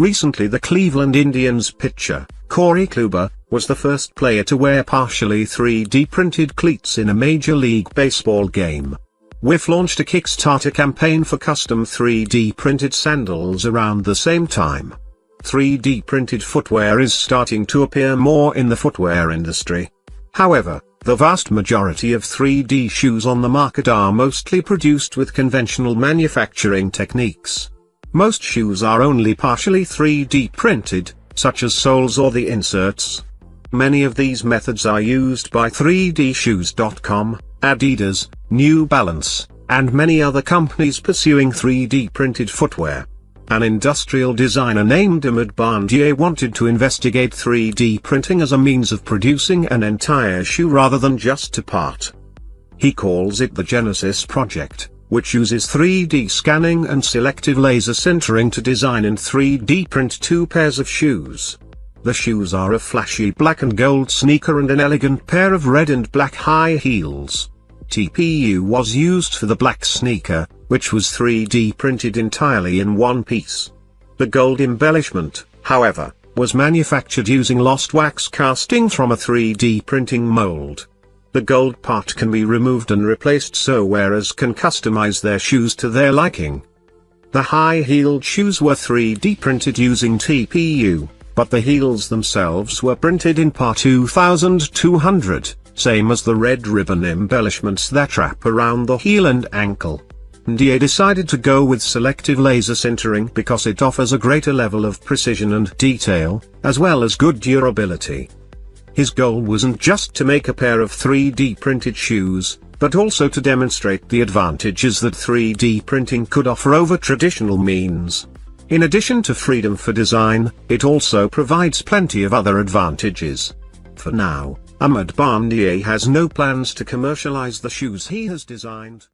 Recently the Cleveland Indians pitcher, Corey Kluber, was the first player to wear partially 3D printed cleats in a Major League Baseball game. Wiivv launched a Kickstarter campaign for custom 3D printed sandals around the same time. 3D printed footwear is starting to appear more in the footwear industry. However, the vast majority of 3D shoes on the market are mostly produced with conventional manufacturing techniques. Most shoes are only partially 3D printed, such as soles or the inserts. Many of these methods are used by 3dshoes.com, Adidas, New Balance, and many other companies pursuing 3D printed footwear. An industrial designer named Amadou Ba Ndiaye wanted to investigate 3D printing as a means of producing an entire shoe rather than just a part. He calls it the Genesis Project, which uses 3D scanning and selective laser sintering to design and 3D print two pairs of shoes. The shoes are a flashy black and gold sneaker and an elegant pair of red and black high heels. TPU was used for the black sneaker, which was 3D printed entirely in one piece. The gold embellishment, however, was manufactured using lost wax casting from a 3D printing mold. The gold part can be removed and replaced so wearers can customize their shoes to their liking. The high-heeled shoes were 3D printed using TPU, but the heels themselves were printed in par 2200, same as the red ribbon embellishments that wrap around the heel and ankle. Ndiaye decided to go with selective laser sintering because it offers a greater level of precision and detail, as well as good durability. His goal wasn't just to make a pair of 3D printed shoes, but also to demonstrate the advantages that 3D printing could offer over traditional means. In addition to freedom for design, it also provides plenty of other advantages. For now, Amadou Ba Ndiaye has no plans to commercialize the shoes he has designed.